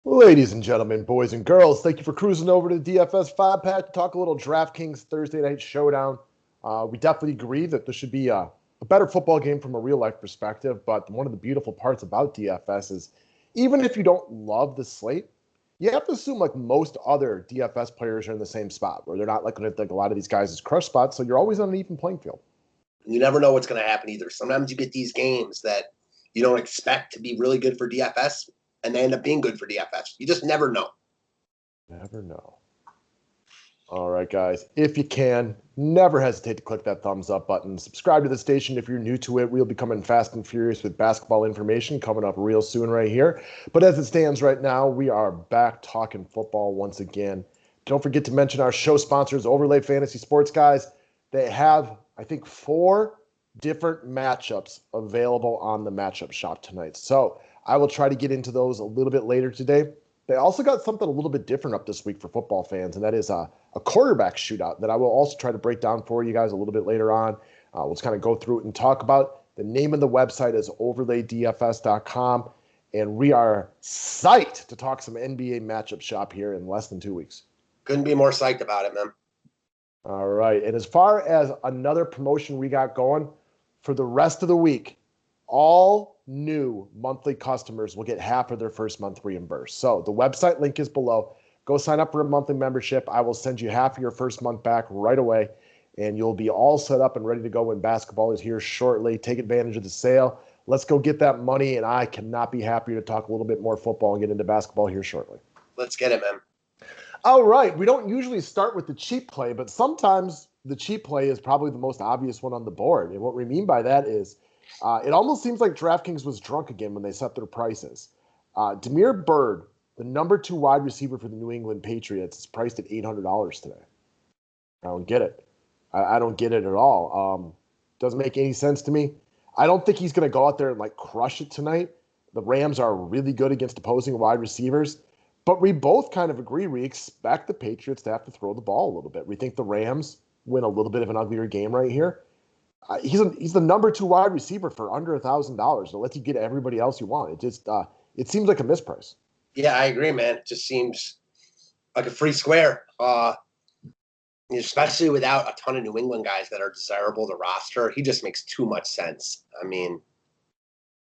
Ladies and gentlemen, boys and girls, thank you for cruising over to the DFS 5-pack to talk a little DraftKings Thursday Night Showdown. We definitely agree that this should be a better football game from a real-life perspective, but one of the beautiful parts about DFS is even if you don't love the slate, you have to assume like most other DFS players are in the same spot, where they're not looking at like a lot of these guys as crush spots, so you're always on an even playing field. You never know what's going to happen either. Sometimes you get these games that you don't expect to be really good for DFS, and they end up being good for DFS. You just never know. Never know. All right, guys. If you can, never hesitate to click that thumbs up button. Subscribe to the station if you're new to it. We'll be coming fast and furious with basketball information coming up real soon right here. But as it stands right now, we are back talking football once again. Don't forget to mention our show sponsors, Overlay Fantasy Sports, guys. They have, I think, 4 different matchups available on the matchup shop tonight. So I will try to get into those a little bit later today. They also got something a little bit different up this week for football fans, and that is a quarterback shootout that I will also try to break down for you guys a little bit later on. Let's kind of go through it and talk about. The name of the website is overlaydfs.com, and we are psyched to talk some NBA matchup shop here in less than 2 weeks. Couldn't be more psyched about it, man. All right, and as far as another promotion we got going, for the rest of the week, all new monthly customers will get half of their first month reimbursed. So the website link is below. Go sign up for a monthly membership. I will send you half of your first month back right away, and you'll be all set up and ready to go when basketball is here shortly. Take advantage of the sale. Let's go get that money, and I cannot be happier to talk a little bit more football and get into basketball here shortly. Let's get it, man. All right. We don't usually start with the cheap play, but sometimes the cheap play is probably the most obvious one on the board. And what we mean by that is it almost seems like DraftKings was drunk again when they set their prices. Damiere Byrd, the number 2 wide receiver for the New England Patriots, is priced at $800 today. I don't get it. I don't get it at all. Doesn't make any sense to me. I don't think he's going to go out there and like crush it tonight. The Rams are really good against opposing wide receivers. But we both kind of agree. We expect the Patriots to have to throw the ball a little bit. We think the Rams win a little bit of an uglier game right here. He's the number 2 wide receiver for under $1,000. It lets you get everybody else you want. It just it seems like a misprice. Yeah, I agree, man. It just seems like a free square, especially without a ton of New England guys that are desirable to roster. He just makes too much sense. I mean,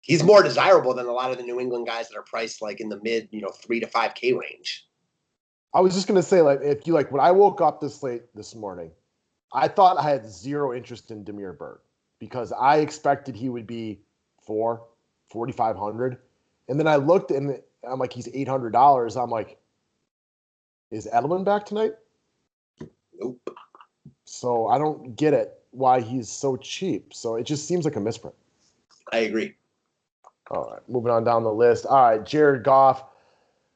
he's more desirable than a lot of the New England guys that are priced like in the mid, 3 to 5K range. I was just gonna say, like, if you like, when I woke up this late this morning, I thought I had zero interest in Damiere Byrd because I expected he would be 4,500, and then I looked and I'm like, he's $800. I'm like, is Edelman back tonight? Nope. So I don't get it why he's so cheap. So it just seems like a misprint. I agree. All right, moving on down the list. All right, Jared Goff.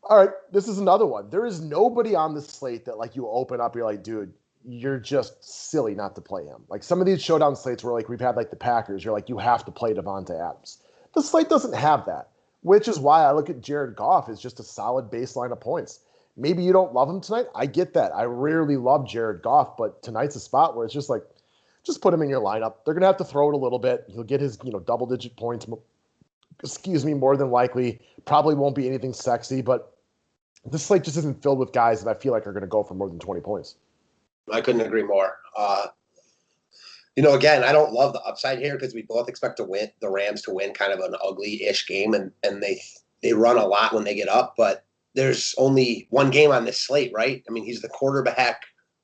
All right, this is another one. There is nobody on the slate that like you open up, you're like, dude, you're just silly not to play him. Like some of these showdown slates where like we've had like the Packers, you're like, you have to play Devonta Adams. The slate doesn't have that, which is why I look at Jared Goff as just a solid baseline of points. Maybe you don't love him tonight. I get that. I rarely love Jared Goff, but tonight's a spot where it's just like, just put him in your lineup. They're going to have to throw it a little bit. He'll get his, double-digit points, more than likely. Probably won't be anything sexy, but this slate just isn't filled with guys that I feel like are going to go for more than 20 points. I couldn't agree more. Again, I don't love the upside here because we both expect the Rams to win kind of an ugly-ish game, and they run a lot when they get up, but there's only one game on this slate, right? I mean, he's the quarterback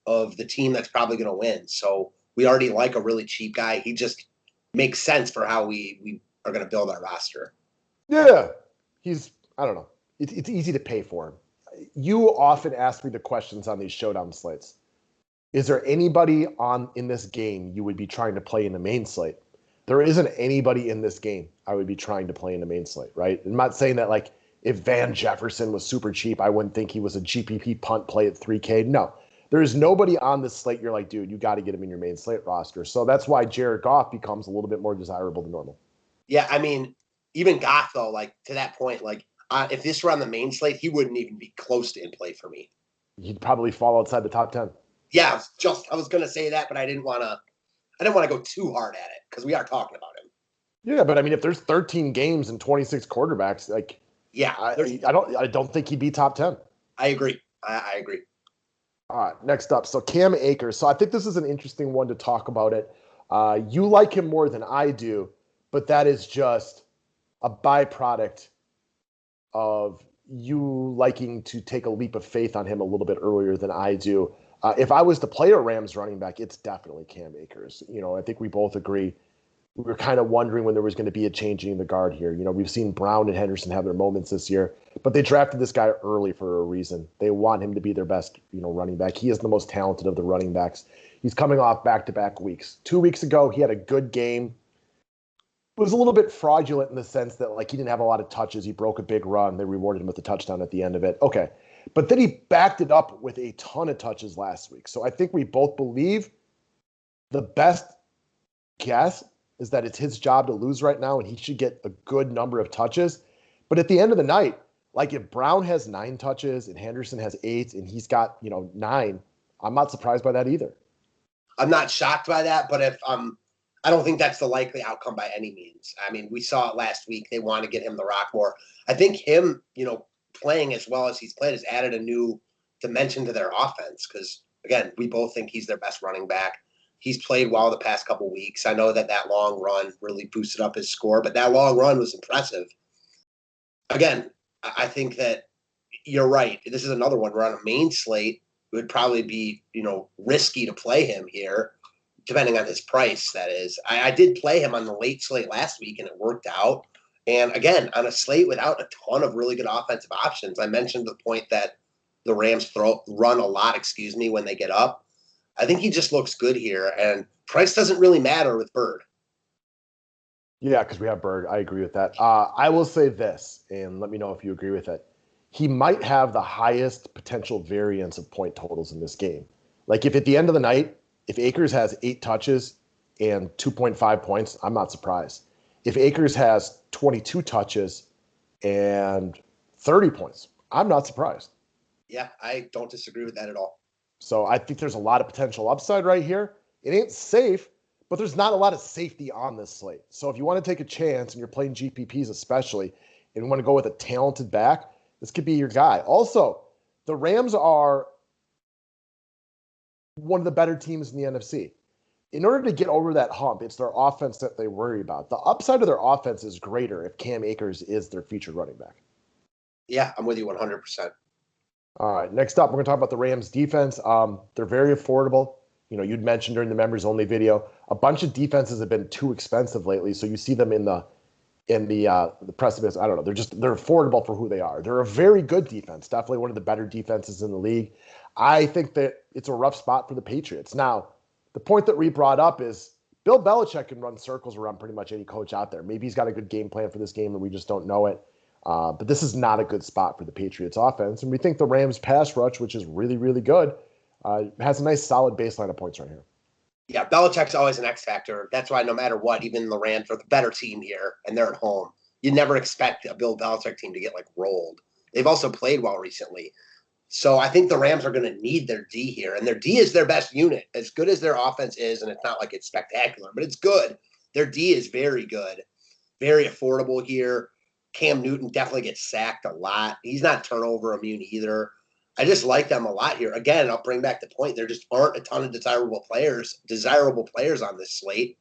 of the team that's probably going to win. So we already like a really cheap guy. He just makes sense for how we are going to build our roster. Yeah. I don't know. It's easy to pay for him. You often ask me the questions on these showdown slates. Is there anybody in this game you would be trying to play in the main slate? There isn't anybody in this game I would be trying to play in the main slate, right? I'm not saying that like if Van Jefferson was super cheap, I wouldn't think he was a GPP punt play at 3K. No, there is nobody on this slate you're like, dude, you got to get him in your main slate roster. So that's why Jared Goff becomes a little bit more desirable than normal. Yeah, I mean, even Goff, though, like to that point, like if this were on the main slate, he wouldn't even be close to in play for me. He'd probably fall outside the top 10. Yeah, I was going to say that, but I didn't want to go too hard at it because we are talking about him. Yeah, but I mean, if there's 13 games and 26 quarterbacks, like Yeah, I don't think he'd be top 10. I agree. I agree. All right, next up. So Cam Akers. So I think this is an interesting one to talk about it. You like him more than I do, but that is just a byproduct of you liking to take a leap of faith on him a little bit earlier than I do. If I was to play a Rams running back, it's definitely Cam Akers. I think we both agree. We were kind of wondering when there was going to be a changing in the guard here. We've seen Brown and Henderson have their moments this year, but they drafted this guy early for a reason. They want him to be their best, running back. He is the most talented of the running backs. He's coming off back-to-back weeks. 2 weeks ago, he had a good game. It was a little bit fraudulent in the sense that he didn't have a lot of touches. He broke a big run. They rewarded him with a touchdown at the end of it. Okay. But then he backed it up with a ton of touches last week. So I think we both believe the best guess is that it's his job to lose right now and he should get a good number of touches. But at the end of the night, if Brown has 9 touches and Henderson has 8 and he's got, 9, I'm not surprised by that either. I'm not shocked by that, but I don't think that's the likely outcome by any means. I mean, we saw it last week. They want to get him the rock more. I think him, playing as well as he's played has added a new dimension to their offense because, again, we both think he's their best running back. He's played well the past couple weeks. I know that long run really boosted up his score, but that long run was impressive. Again, I think that you're right. This is another one. We're on a main slate. It would probably be, risky to play him here, depending on his price, that is. I did play him on the late slate last week, and it worked out. And again, on a slate without a ton of really good offensive options, I mentioned the point that the Rams run a lot, when they get up. I think he just looks good here, and price doesn't really matter with Bird. Yeah, because we have Bird. I agree with that. I will say this, and let me know if you agree with it. He might have the highest potential variance of point totals in this game. If at the end of the night, if Akers has 8 touches and 2.5 points, I'm not surprised. If Akers has 22 touches and 30 points, I'm not surprised. Yeah, I don't disagree with that at all. So I think there's a lot of potential upside right here. It ain't safe, but there's not a lot of safety on this slate. So if you want to take a chance, and you're playing GPPs especially, and you want to go with a talented back, this could be your guy. Also, the Rams are one of the better teams in the NFC. In order to get over that hump, it's their offense that they worry about. The upside of their offense is greater if Cam Akers is their featured running back. Yeah, I'm with you 100%. All right, next up, we're going to talk about the Rams defense. They're very affordable. You'd mentioned during the members only video, a bunch of defenses have been too expensive lately. So you see them in the precipice. I don't know. They're affordable for who they are. They're a very good defense. Definitely one of the better defenses in the league. I think that it's a rough spot for the Patriots. Now, the point that we brought up is Bill Belichick can run circles around pretty much any coach out there. Maybe he's got a good game plan for this game and we just don't know it. But this is not a good spot for the Patriots offense. And we think the Rams pass rush, which is really, really good, has a nice solid baseline of points right here. Yeah, Belichick's always an X factor. That's why no matter what, even the Rams are the better team here and they're at home. You never expect a Bill Belichick team to get rolled. They've also played well recently. So I think the Rams are going to need their D here, and their D is their best unit. As good as their offense is, and it's not like it's spectacular, but it's good. Their D is very good, very affordable here. Cam Newton definitely gets sacked a lot. He's not turnover immune either. I just like them a lot here. Again, I'll bring back the point. There just aren't a ton of desirable players on this slate.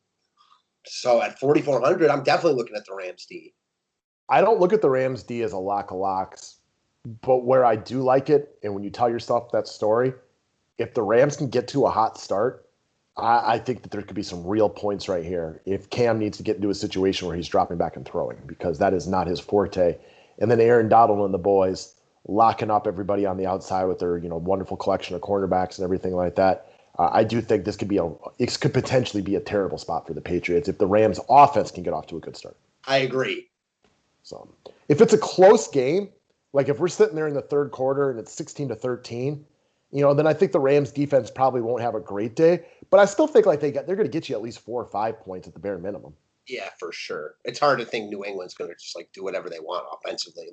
So at 4,400, I'm definitely looking at the Rams D. I don't look at the Rams D as a lock of locks. But where I do like it, and when you tell yourself that story, if the Rams can get to a hot start, I think that there could be some real points right here if Cam needs to get into a situation where he's dropping back and throwing, because that is not his forte. And then Aaron Donald and the boys locking up everybody on the outside with their wonderful collection of cornerbacks and everything like that. I do think this could potentially be a terrible spot for the Patriots if the Rams offense can get off to a good start. I agree. So if it's a close game, if we're sitting there in the third quarter and it's 16-13, then I think the Rams defense probably won't have a great day. But I still think they're going to get you at least 4 or 5 points at the bare minimum. Yeah, for sure. It's hard to think New England's going to just do whatever they want offensively.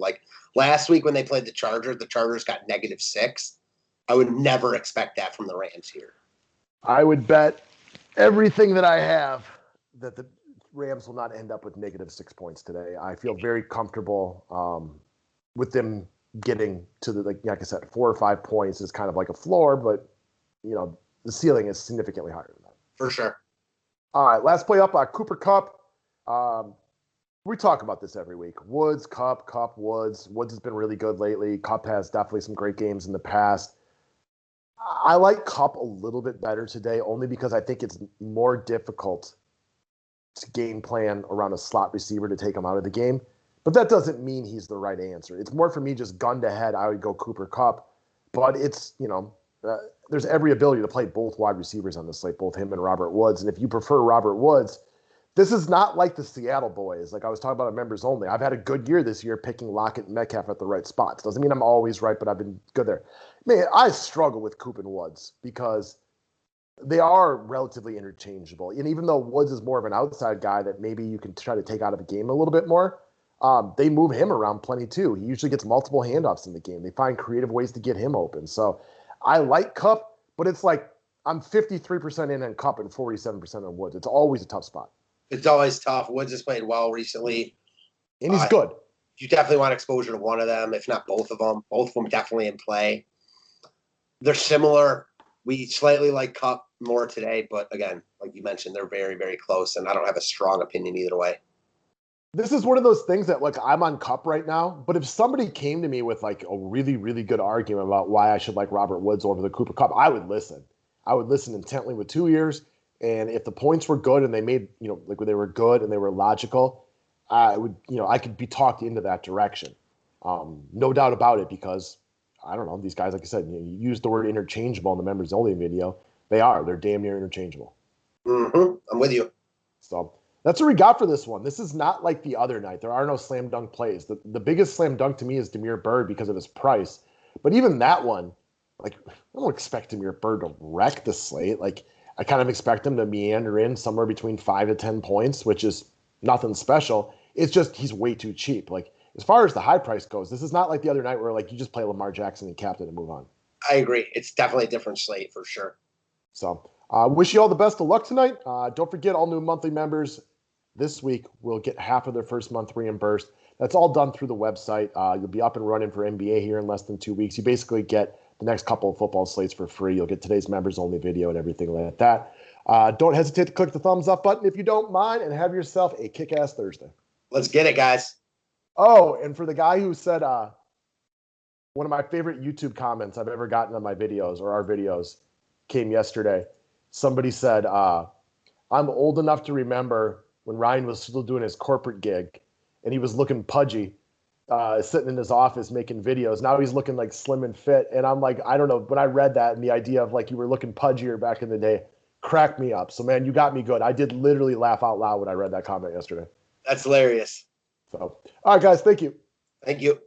Last week when they played the Chargers got -6. I would never expect that from the Rams here. I would bet everything that I have that the Rams will not end up with -6 points today. I feel very comfortable with them getting to the, like I said, 4 or 5 points is kind of like a floor, but the ceiling is significantly higher than that. For sure. All right, last play up, Cooper Kupp. We talk about this every week. Woods, Kupp, Woods. Woods has been really good lately. Kupp has definitely some great games in the past. I like Kupp a little bit better today, only because I think it's more difficult to game plan around a slot receiver to take him out of the game. But that doesn't mean he's the right answer. It's more for me just gun to head, I would go Cooper Kupp. But it's, there's every ability to play both wide receivers on the slate, both him and Robert Woods. And if you prefer Robert Woods, this is not like the Seattle boys. Like I was talking about members only. I've had a good year this year picking Lockett and Metcalf at the right spots. Doesn't mean I'm always right, but I've been good there. Man, I struggle with Coop and Woods because they are relatively interchangeable. And even though Woods is more of an outside guy that maybe you can try to take out of a game a little bit more, they move him around plenty too. He usually gets multiple handoffs in the game. They find creative ways to get him open. So I like Kupp, but it's like I'm 53% in on Kupp and 47% on Woods. It's always a tough spot. It's always tough. Woods has played well recently. And he's good. You definitely want exposure to one of them, if not both of them. Both of them definitely in play. They're similar. We slightly like Kupp more today, but again, like you mentioned, they're very, very close, and I don't have a strong opinion either way. This is one of those things that, like, I'm on Kupp right now, but if somebody came to me with, like, a really, really good argument about why I should like Robert Woods over the Cooper Kupp, I would listen. I would listen intently with 2 ears. And if the points were good and they made, like they were good and they were logical, I would, I could be talked into that direction. No doubt about it, because I don't know, these guys, like I said, you use the word interchangeable in the members only video. They're damn near interchangeable. Mm-hmm. I'm with you. So that's what we got for this one. This is not like the other night. There are no slam dunk plays. The biggest slam dunk to me is Damiere Byrd because of his price. But even that one, like, I don't expect Damiere Byrd to wreck the slate. Like, I kind of expect him to meander in somewhere between 5 to 10 points, which is nothing special. It's just he's way too cheap. Like, as far as the high price goes, this is not like the other night where, like, you just play Lamar Jackson and captain and move on. I agree. It's definitely a different slate for sure. So, wish you all the best of luck tonight. Don't forget, all new monthly members this week will get half of their first month reimbursed. That's all done through the website. You'll be up and running for NBA here in less than 2 weeks. You basically get the next couple of football slates for free. You'll get today's members-only video and everything like that. Don't hesitate to click the thumbs up button if you don't mind, and have yourself a kick-ass Thursday. Let's get it, guys. Oh, and for the guy who said one of my favorite YouTube comments I've ever gotten on my videos or our videos came yesterday. Somebody said, I'm old enough to remember when Ryan was still doing his corporate gig, and he was looking pudgy. Sitting in his office making videos. Now he's looking like slim and fit. And I'm like, I don't know. When I read that and the idea of like you were looking pudgier back in the day cracked me up. So, man, you got me good. I did literally laugh out loud when I read that comment yesterday. That's hilarious. So, all right, guys. Thank you. Thank you.